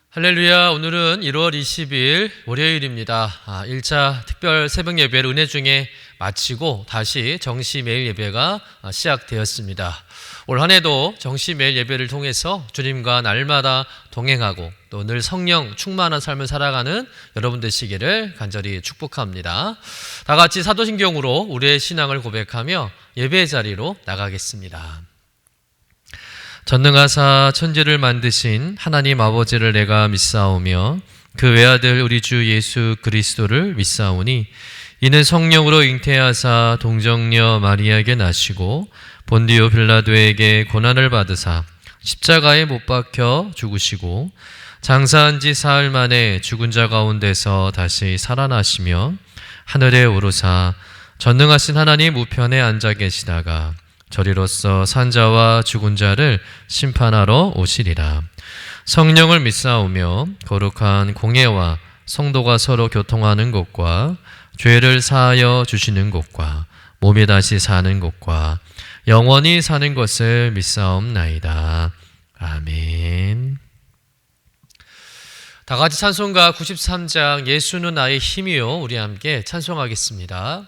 할렐루야. 오늘은 1월 20일 월요일입니다. 1차 특별 새벽 예배를 은혜 중에 마치고 다시 정시 매일 예배가 시작되었습니다. 올 한 해도 정시 매일 예배를 통해서 주님과 날마다 동행하고 또 늘 성령 충만한 삶을 살아가는 여러분 되시기를 간절히 축복합니다. 다 같이 사도신경으로 우리의 신앙을 고백하며 예배의 자리로 나가겠습니다. 전능하사 천지를 만드신 하나님 아버지를 내가 믿사오며 그 외아들 우리 주 예수 그리스도를 믿사오니 이는 성령으로 잉태하사 동정녀 마리아에게 나시고 본디오 빌라도에게 고난을 받으사 십자가에 못 박혀 죽으시고 장사한 지 사흘 만에 죽은 자 가운데서 다시 살아나시며 하늘에 오르사 전능하신 하나님 우편에 앉아 계시다가 저리로서 산자와 죽은 자를 심판하러 오시리라. 성령을 믿사오며 거룩한 공예와 성도가 서로 교통하는 것과 죄를 사하여 주시는 것과 몸이 다시 사는 것과 영원히 사는 것을 믿사옵나이다. 아멘. 다 같이 찬송가 93장 예수는 나의 힘이요 우리 함께 찬송하겠습니다.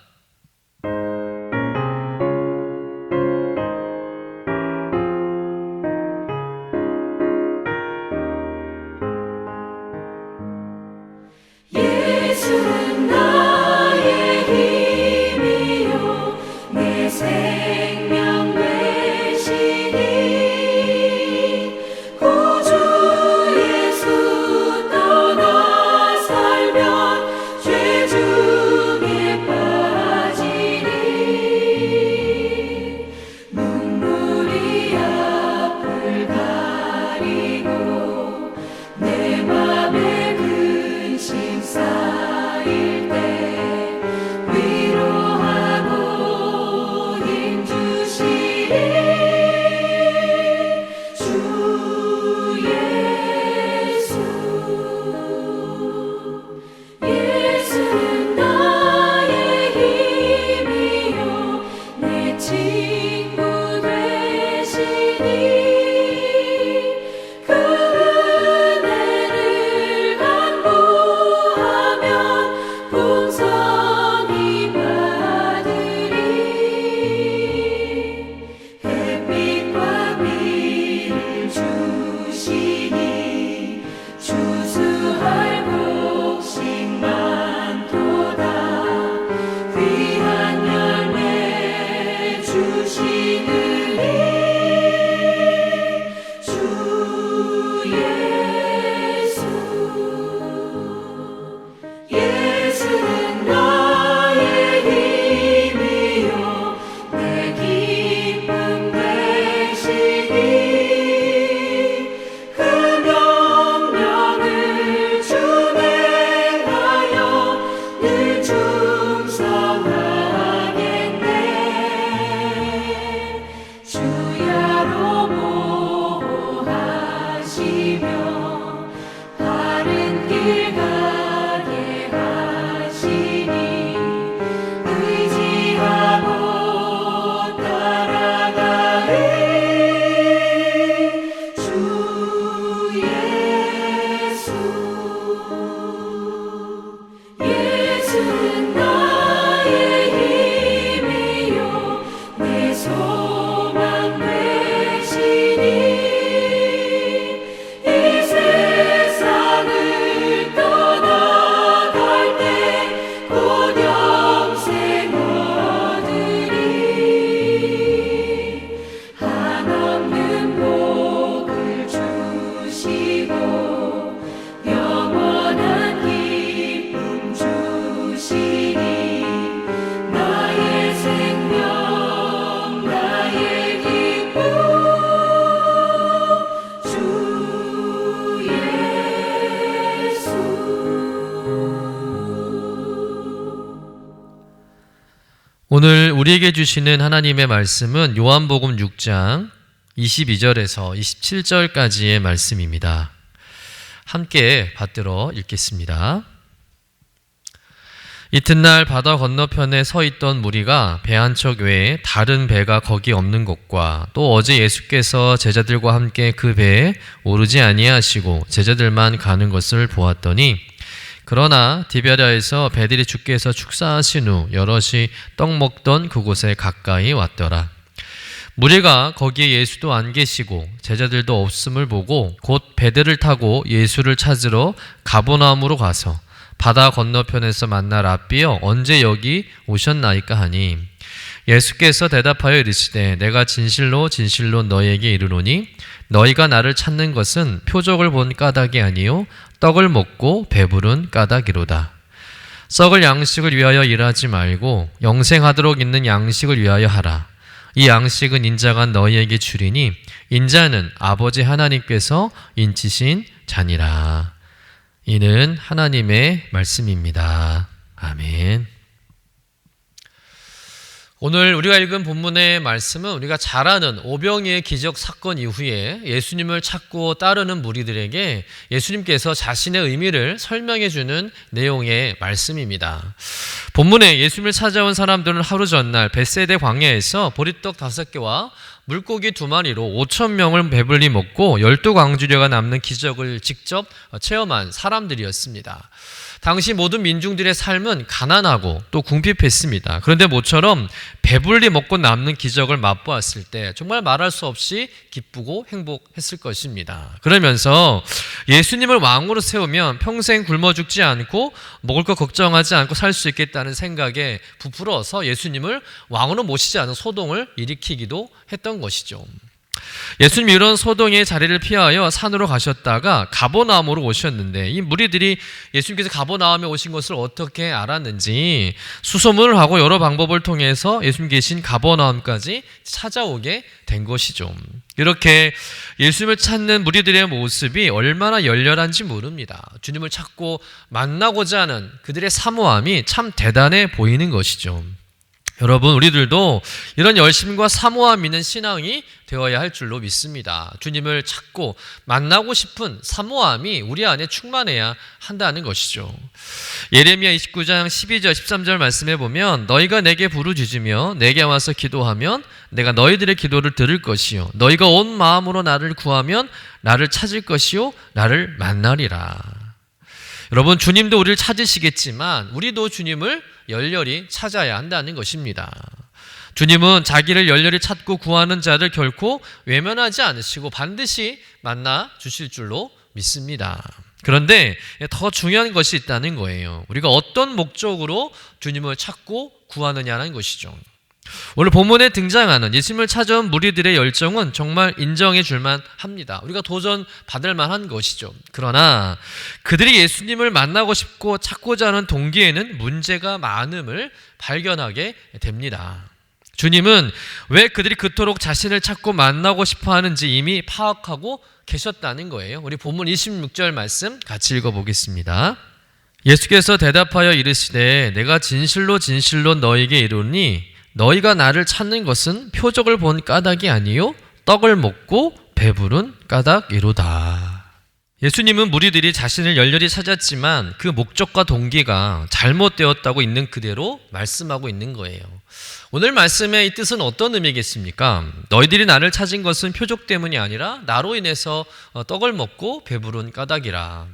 오늘 우리에게 주시는 하나님의 말씀은 요한복음 6장 22절에서 27절까지의 말씀입니다. 함께 받들어 읽겠습니다. 이튿날 바다 건너편에 서 있던 무리가 배 한 척 외에 다른 배가 거기 없는 것과 또 어제 예수께서 제자들과 함께 그 배에 오르지 아니하시고 제자들만 가는 것을 보았더니, 그러나 디베랴에서 배들이 죽게 해서 축사하신 후 여럿이 떡 먹던 그곳에 가까이 왔더라. 무리가 거기에 예수도 안 계시고 제자들도 없음을 보고 곧 배들을 타고 예수를 찾으러 가버나움으로 가서 바다 건너편에서 만나 랍비여 언제 여기 오셨나이까 하니, 예수께서 대답하여 이르시되 내가 진실로 진실로 너희에게 이르노니 너희가 나를 찾는 것은 표적을 본 까닭이 아니요 떡을 먹고 배부른 까닭이로다. 썩을 양식을 위하여 일하지 말고 영생하도록 있는 양식을 위하여 하라. 이 양식은 인자가 너희에게 주리니 인자는 아버지 하나님께서 인치신 자니라. 이는 하나님의 말씀입니다. 아멘. 오늘 우리가 읽은 본문의 말씀은 우리가 잘 아는 오병이의 기적 사건 이후에 예수님을 찾고 따르는 무리들에게 예수님께서 자신의 의미를 설명해 주는 내용의 말씀입니다. 본문에 예수님을 찾아온 사람들은 하루 전날 벳세대 광야에서 보리떡 5개와 물고기 2마리로 5,000명을 배불리 먹고 12광주려가 남는 기적을 직접 체험한 사람들이었습니다. 당시 모든 민중들의 삶은 가난하고 또 궁핍했습니다. 그런데 모처럼 배불리 먹고 남는 기적을 맛보았을 때 정말 말할 수 없이 기쁘고 행복했을 것입니다. 그러면서 예수님을 왕으로 세우면 평생 굶어 죽지 않고 먹을 거 걱정하지 않고 살 수 있겠다는 생각에 부풀어서 예수님을 왕으로 모시지 않은 소동을 일으키기도 했던 것이죠. 예수님이 이런 소동의 자리를 피하여 산으로 가셨다가 가버나움으로 오셨는데, 이 무리들이 예수님께서 가버나움에 오신 것을 어떻게 알았는지 수소문을 하고 여러 방법을 통해서 예수님 계신 가버나움까지 찾아오게 된 것이죠. 이렇게 예수님을 찾는 무리들의 모습이 얼마나 열렬한지 모릅니다. 주님을 찾고 만나고자 하는 그들의 사모함이 참 대단해 보이는 것이죠. 여러분, 우리들도 이런 열심과 사모함 있는 신앙이 되어야 할 줄로 믿습니다. 주님을 찾고 만나고 싶은 사모함이 우리 안에 충만해야 한다는 것이죠. 예레미야 29장 12절 13절 말씀해 보면 너희가 내게 부르짖으며 내게 와서 기도하면 내가 너희들의 기도를 들을 것이요 너희가 온 마음으로 나를 구하면 나를 찾을 것이요 나를 만나리라. 여러분, 주님도 우리를 찾으시겠지만 우리도 주님을 열렬히 찾아야 한다는 것입니다. 주님은 자기를 열렬히 찾고 구하는 자를 결코 외면하지 않으시고 반드시 만나 주실 줄로 믿습니다. 그런데 더 중요한 것이 있다는 거예요. 우리가 어떤 목적으로 주님을 찾고 구하느냐는 것이죠. 오늘 본문에 등장하는 예수님을 찾아온 무리들의 열정은 정말 인정해 줄만 합니다. 우리가 도전받을 만한 것이죠. 그러나 그들이 예수님을 만나고 싶고 찾고자 하는 동기에는 문제가 많음을 발견하게 됩니다. 주님은 왜 그들이 그토록 자신을 찾고 만나고 싶어 하는지 이미 파악하고 계셨다는 거예요. 우리 본문 26절 말씀 같이 읽어보겠습니다. 예수께서 대답하여 이르시되 내가 진실로 진실로 너희에게 이르노니 너희가 나를 찾는 것은 표적을 본 까닭이 아니요 떡을 먹고 배부른 까닭이로다. 예수님은 무리들이 자신을 열렬히 찾았지만 그 목적과 동기가 잘못되었다고 있는 그대로 말씀하고 있는 거예요. 오늘 말씀의 이 뜻은 어떤 의미겠습니까? 너희들이 나를 찾은 것은 표적 때문이 아니라 나로 인해서 떡을 먹고 배부른 까닭이라.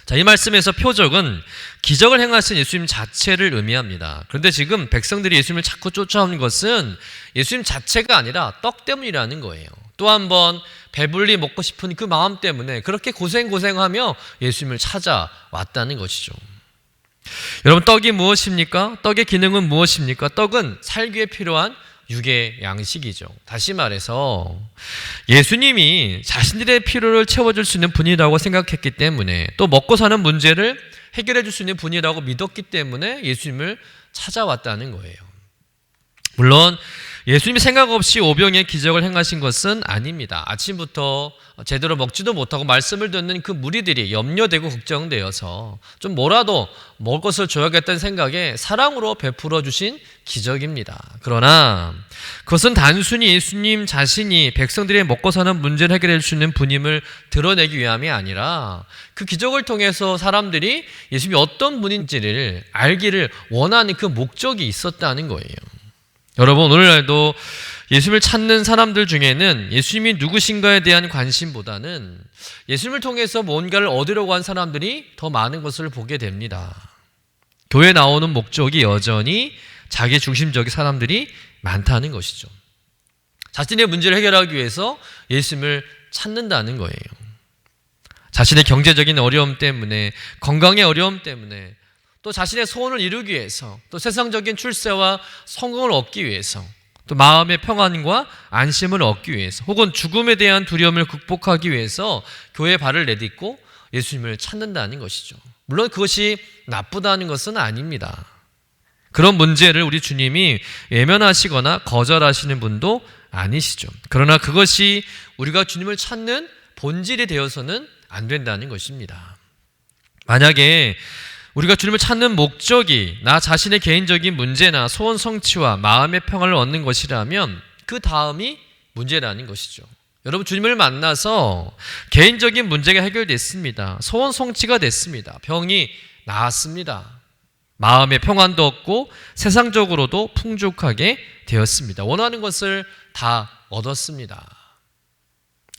자, 이 말씀에서 표적은 기적을 행하신 예수님 자체를 의미합니다. 그런데 지금 백성들이 예수님을 자꾸 쫓아오는 것은 예수님 자체가 아니라 떡 때문이라는 거예요. 또 한 번 배불리 먹고 싶은 그 마음 때문에 그렇게 고생하며 예수님을 찾아왔다는 것이죠. 여러분, 떡이 무엇입니까? 떡의 기능은 무엇입니까? 떡은 살기에 필요한 육의 양식이죠. 다시 말해서 예수님이 자신들의 필요를 채워줄 수 있는 분이라고 생각했기 때문에 또 먹고 사는 문제를 해결해 줄 수 있는 분이라고 믿었기 때문에 예수님을 찾아왔다는 거예요. 물론 예수님이 생각 없이 오병의 기적을 행하신 것은 아닙니다. 아침부터 제대로 먹지도 못하고 말씀을 듣는 그 무리들이 염려되고 걱정되어서 좀 뭐라도 먹을 것을 줘야겠다는 생각에 사랑으로 베풀어 주신 기적입니다. 그러나 그것은 단순히 예수님 자신이 백성들의 먹고 사는 문제를 해결할 수 있는 분임을 드러내기 위함이 아니라 그 기적을 통해서 사람들이 예수님이 어떤 분인지를 알기를 원하는 그 목적이 있었다는 거예요. 여러분, 오늘날도 예수님을 찾는 사람들 중에는 예수님이 누구신가에 대한 관심보다는 예수님을 통해서 뭔가를 얻으려고 한 사람들이 더 많은 것을 보게 됩니다. 교회에 나오는 목적이 여전히 자기 중심적인 사람들이 많다는 것이죠. 자신의 문제를 해결하기 위해서 예수님을 찾는다는 거예요. 자신의 경제적인 어려움 때문에, 건강의 어려움 때문에, 또 자신의 소원을 이루기 위해서, 또 세상적인 출세와 성공을 얻기 위해서, 또 마음의 평안과 안심을 얻기 위해서, 혹은 죽음에 대한 두려움을 극복하기 위해서 교회에 발을 내딛고 예수님을 찾는다는 것이죠. 물론 그것이 나쁘다는 것은 아닙니다. 그런 문제를 우리 주님이 외면하시거나 거절하시는 분도 아니시죠. 그러나 그것이 우리가 주님을 찾는 본질이 되어서는 안 된다는 것입니다. 만약에 우리가 주님을 찾는 목적이 나 자신의 개인적인 문제나 소원 성취와 마음의 평안을 얻는 것이라면 그 다음이 문제라는 것이죠. 여러분, 주님을 만나서 개인적인 문제가 해결됐습니다. 소원 성취가 됐습니다. 병이 나았습니다. 마음의 평안도 얻고 세상적으로도 풍족하게 되었습니다. 원하는 것을 다 얻었습니다.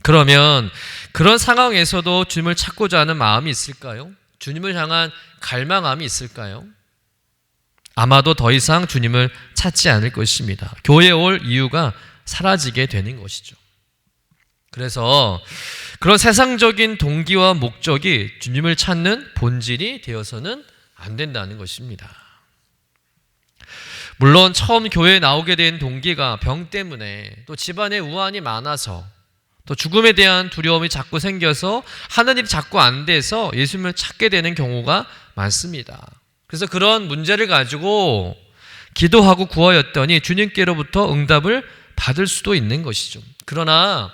그러면 그런 상황에서도 주님을 찾고자 하는 마음이 있을까요? 주님을 향한 갈망함이 있을까요? 아마도 더 이상 주님을 찾지 않을 것입니다. 교회에 올 이유가 사라지게 되는 것이죠. 그래서 그런 세상적인 동기와 목적이 주님을 찾는 본질이 되어서는 안 된다는 것입니다. 물론 처음 교회에 나오게 된 동기가 병 때문에, 또 집안에 우환이 많아서, 또 죽음에 대한 두려움이 자꾸 생겨서 하는 일이 자꾸 안 돼서 예수님을 찾게 되는 경우가 많습니다. 그래서 그런 문제를 가지고 기도하고 구하였더니 주님께로부터 응답을 받을 수도 있는 것이죠. 그러나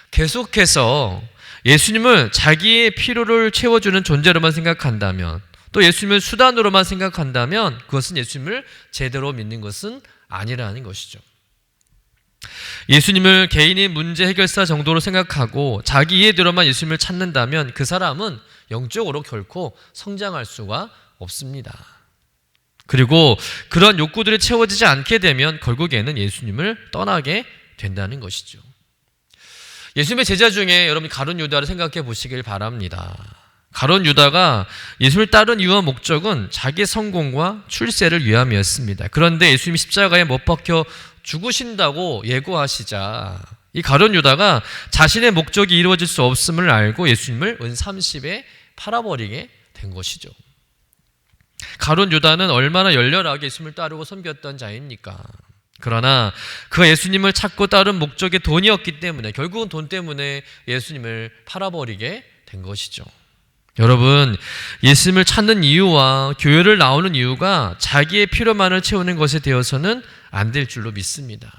계속해서 예수님을 자기의 필요를 채워주는 존재로만 생각한다면, 또 예수님을 수단으로만 생각한다면 그것은 예수님을 제대로 믿는 것은 아니라는 것이죠. 예수님을 개인의 문제 해결사 정도로 생각하고 자기 이해대로만 예수님을 찾는다면 그 사람은 영적으로 결코 성장할 수가 없습니다. 그리고 그런 욕구들이 채워지지 않게 되면 결국에는 예수님을 떠나게 된다는 것이죠. 예수님의 제자 중에 여러분 가룟 유다를 생각해 보시길 바랍니다. 가룟 유다가 예수를 따른 이유와 목적은 자기 성공과 출세를 위함이었습니다. 그런데 예수님이 십자가에 못 박혀 죽으신다고 예고하시자 이 가룟 유다가 자신의 목적이 이루어질 수 없음을 알고 예수님을 은 30에 팔아버리게 된 것이죠. 가룟 유다는 얼마나 열렬하게 예수님을 따르고 섬겼던 자입니까? 그러나 그가 예수님을 찾고 따른 목적이 돈이었기 때문에 결국은 돈 때문에 예수님을 팔아버리게 된 것이죠. 여러분, 예수님을 찾는 이유와 교회를 나오는 이유가 자기의 필요만을 채우는 것에 되어서는 안 될 줄로 믿습니다.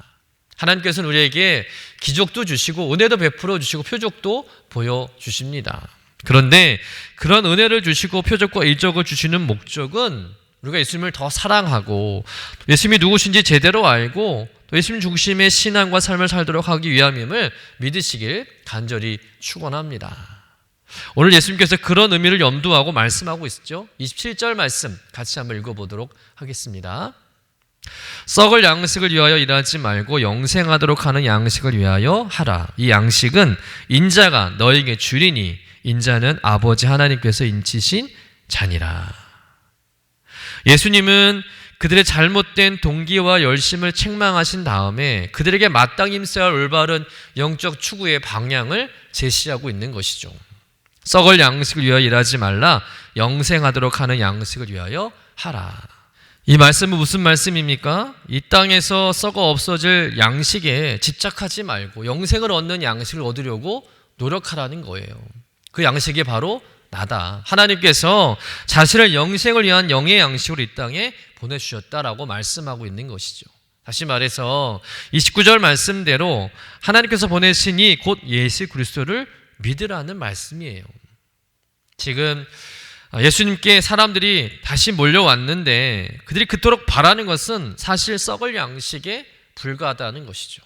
하나님께서는 우리에게 기적도 주시고 은혜도 베풀어 주시고 표적도 보여주십니다. 그런데 그런 은혜를 주시고 표적과 이적을 주시는 목적은 우리가 예수님을 더 사랑하고 예수님이 누구신지 제대로 알고 또 예수님 중심의 신앙과 삶을 살도록 하기 위함임을 믿으시길 간절히 축원합니다. 오늘 예수님께서 그런 의미를 염두하고 말씀하고 있죠. 27절 말씀 같이 한번 읽어보도록 하겠습니다. 썩을 양식을 위하여 일하지 말고 영생하도록 하는 양식을 위하여 하라. 이 양식은 인자가 너에게 주리니 인자는 아버지 하나님께서 인치신 자니라. 예수님은 그들의 잘못된 동기와 열심을 책망하신 다음에 그들에게 마땅히 힘써야 할 올바른 영적 추구의 방향을 제시하고 있는 것이죠. 썩을 양식을 위하여 일하지 말라. 영생하도록 하는 양식을 위하여 하라. 이 말씀은 무슨 말씀입니까? 이 땅에서 썩어 없어질 양식에 집착하지 말고 영생을 얻는 양식을 얻으려고 노력하라는 거예요. 그 양식이 바로 나다. 하나님께서 자신을 영생을 위한 영의 양식으로 이 땅에 보내주셨다라고 말씀하고 있는 것이죠. 다시 말해서 29절 말씀대로 하나님께서 보내신 이 곧 예수 그리스도를 믿으라는 말씀이에요. 지금 예수님께 사람들이 다시 몰려왔는데 그들이 그토록 바라는 것은 사실 썩을 양식에 불과하다는 것이죠.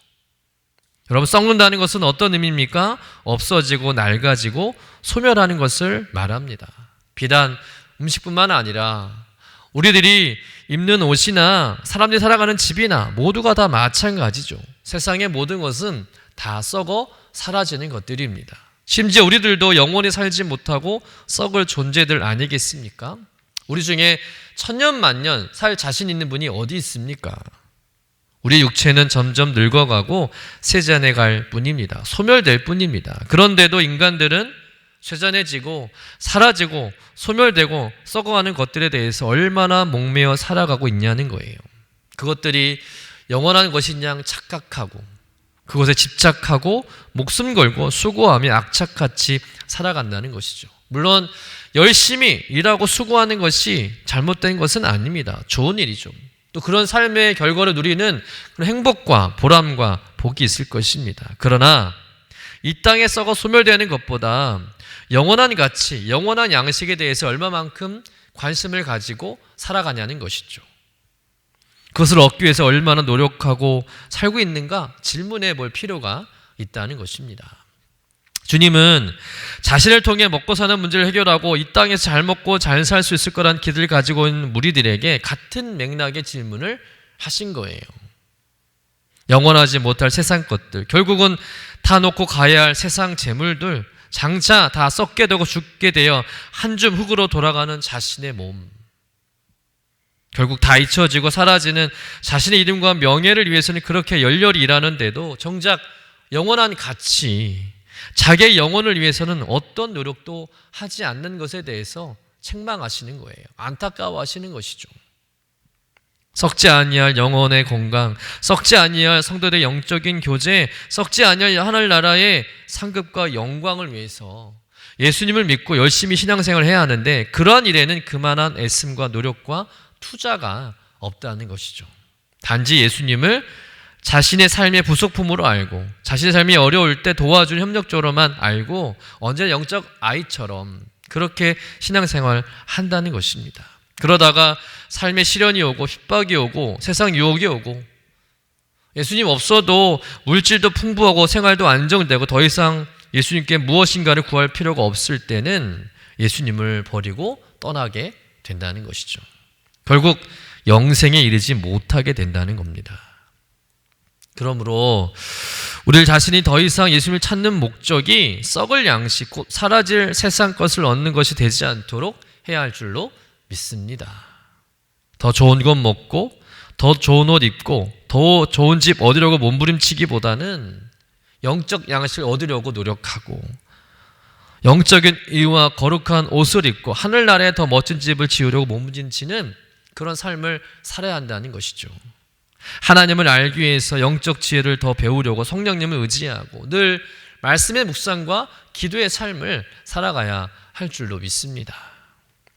여러분, 썩는다는 것은 어떤 의미입니까? 없어지고 낡아지고 소멸하는 것을 말합니다. 비단 음식뿐만 아니라 우리들이 입는 옷이나 사람들이 살아가는 집이나 모두가 다 마찬가지죠. 세상의 모든 것은 다 썩어 사라지는 것들입니다. 심지어 우리들도 영원히 살지 못하고 썩을 존재들 아니겠습니까? 우리 중에 천년 만년 살 자신 있는 분이 어디 있습니까? 우리 육체는 점점 늙어가고 쇠잔해 갈 뿐입니다. 소멸될 뿐입니다. 그런데도 인간들은 쇠잔해지고 사라지고 소멸되고 썩어가는 것들에 대해서 얼마나 목매어 살아가고 있냐는 거예요. 그것들이 영원한 것인 양 착각하고 그것에 집착하고 목숨 걸고 수고하며 악착같이 살아간다는 것이죠. 물론 열심히 일하고 수고하는 것이 잘못된 것은 아닙니다. 좋은 일이죠. 또 그런 삶의 결과를 누리는 그런 행복과 보람과 복이 있을 것입니다. 그러나 이 땅에 썩어 소멸되는 것보다 영원한 가치, 영원한 양식에 대해서 얼마만큼 관심을 가지고 살아가냐는 것이죠. 그것을 얻기 위해서 얼마나 노력하고 살고 있는가 질문해 볼 필요가 있다는 것입니다. 주님은 자신을 통해 먹고 사는 문제를 해결하고 이 땅에서 잘 먹고 잘 살 수 있을 거란 기대를 가지고 있는 무리들에게 같은 맥락의 질문을 하신 거예요. 영원하지 못할 세상 것들, 결국은 다 놓고 가야 할 세상 재물들, 장차 다 썩게 되고 죽게 되어 한 줌 흙으로 돌아가는 자신의 몸, 결국 다 잊혀지고 사라지는 자신의 이름과 명예를 위해서는 그렇게 열렬히 일하는데도 정작 영원한 가치, 자기의 영혼을 위해서는 어떤 노력도 하지 않는 것에 대해서 책망하시는 거예요. 안타까워하시는 것이죠. 썩지 아니할 영혼의 건강, 썩지 아니할 성도들의 영적인 교제, 썩지 아니할 하늘나라의 상급과 영광을 위해서 예수님을 믿고 열심히 신앙생활을 해야 하는데 그러한 일에는 그만한 애씀과 노력과 투자가 없다는 것이죠. 단지 예수님을 자신의 삶의 부속품으로 알고 자신의 삶이 어려울 때 도와준 협력적으로만 알고 언제나 영적 아이처럼 그렇게 신앙생활 한다는 것입니다. 그러다가 삶에 시련이 오고 핍박이 오고 세상 유혹이 오고 예수님 없어도 물질도 풍부하고 생활도 안정되고 더 이상 예수님께 무엇인가를 구할 필요가 없을 때는 예수님을 버리고 떠나게 된다는 것이죠. 결국 영생에 이르지 못하게 된다는 겁니다. 그러므로 우리 자신이 더 이상 예수님을 찾는 목적이 썩을 양식, 곧 사라질 세상 것을 얻는 것이 되지 않도록 해야 할 줄로 믿습니다. 더 좋은 것 먹고 더 좋은 옷 입고 더 좋은 집 얻으려고 몸부림치기보다는 영적 양식을 얻으려고 노력하고 영적인 의와 거룩한 옷을 입고 하늘나라에 더 멋진 집을 지으려고 몸부림치는 그런 삶을 살아야 한다는 것이죠. 하나님을 알기 위해서 영적 지혜를 더 배우려고 성령님을 의지하고 늘 말씀의 묵상과 기도의 삶을 살아가야 할 줄로 믿습니다.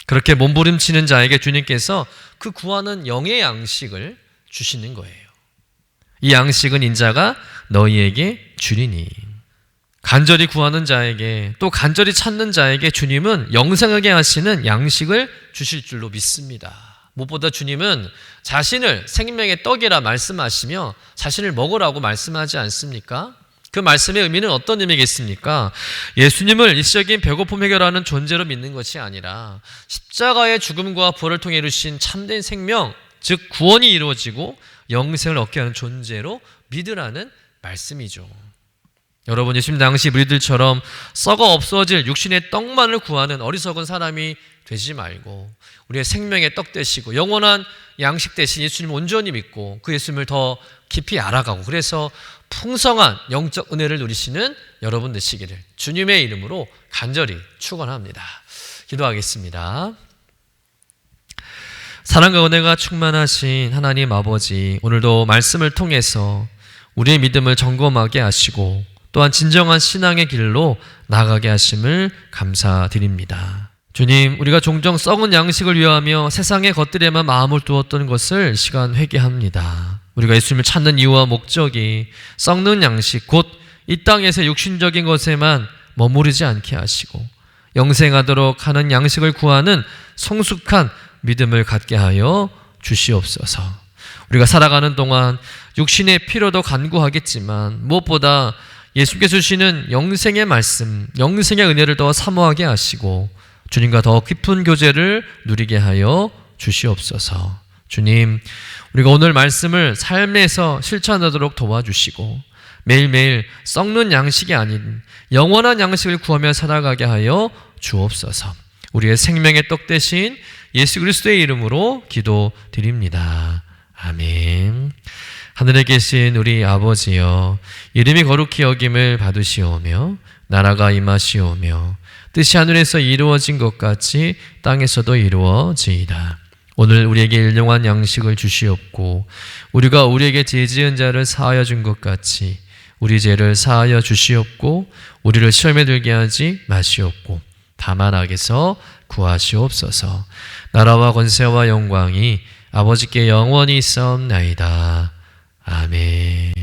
그렇게 몸부림치는 자에게 주님께서 그 구하는 영의 양식을 주시는 거예요. 이 양식은 인자가 너희에게 주리니. 간절히 구하는 자에게 또 간절히 찾는 자에게 주님은 영생하게 하시는 양식을 주실 줄로 믿습니다. 무엇보다 주님은 자신을 생명의 떡이라 말씀하시며 자신을 먹으라고 말씀하지 않습니까? 그 말씀의 의미는 어떤 의미겠습니까? 예수님을 일시적인 배고픔 해결하는 존재로 믿는 것이 아니라 십자가의 죽음과 부활을 통해 이루신 참된 생명, 즉 구원이 이루어지고 영생을 얻게 하는 존재로 믿으라는 말씀이죠. 여러분, 예수님 당시 무리들처럼 썩어 없어질 육신의 떡만을 구하는 어리석은 사람이 되지 말고 우리의 생명의 떡 되시고 영원한 양식 대신 예수님을 온전히 믿고 그 예수님을 더 깊이 알아가고 그래서 풍성한 영적 은혜를 누리시는 여러분 되시기를 주님의 이름으로 간절히 축원합니다. 기도하겠습니다. 사랑과 은혜가 충만하신 하나님 아버지, 오늘도 말씀을 통해서 우리의 믿음을 점검하게 하시고 또한 진정한 신앙의 길로 나가게 하심을 감사드립니다. 주님, 우리가 종종 썩은 양식을 위하며 세상의 것들에만 마음을 두었던 것을 시간 회개합니다. 우리가 예수님을 찾는 이유와 목적이 썩는 양식, 곧 이 땅에서 육신적인 것에만 머무르지 않게 하시고 영생하도록 하는 양식을 구하는 성숙한 믿음을 갖게 하여 주시옵소서. 우리가 살아가는 동안 육신의 피로도 간구하겠지만 무엇보다 예수께서 주시는 영생의 말씀, 영생의 은혜를 더 사모하게 하시고 주님과 더 깊은 교제를 누리게 하여 주시옵소서. 주님, 우리가 오늘 말씀을 삶에서 실천하도록 도와주시고 매일매일 썩는 양식이 아닌 영원한 양식을 구하며 살아가게 하여 주옵소서. 우리의 생명의 떡 대신 예수 그리스도의 이름으로 기도드립니다. 아멘. 하늘에 계신 우리 아버지여, 이름이 거룩히 여김을 받으시오며 나라가 임하시오며 뜻이 하늘에서 이루어진 것 같이 땅에서도 이루어지이다. 오늘 우리에게 일용할 양식을 주시옵고 우리가 우리에게 죄 지은 자를 사하여 준 것 같이 우리 죄를 사하여 주시옵고 우리를 시험에 들게 하지 마시옵고 다만 악에서 구하시옵소서. 나라와 권세와 영광이 아버지께 영원히 있사옵나이다. 아멘.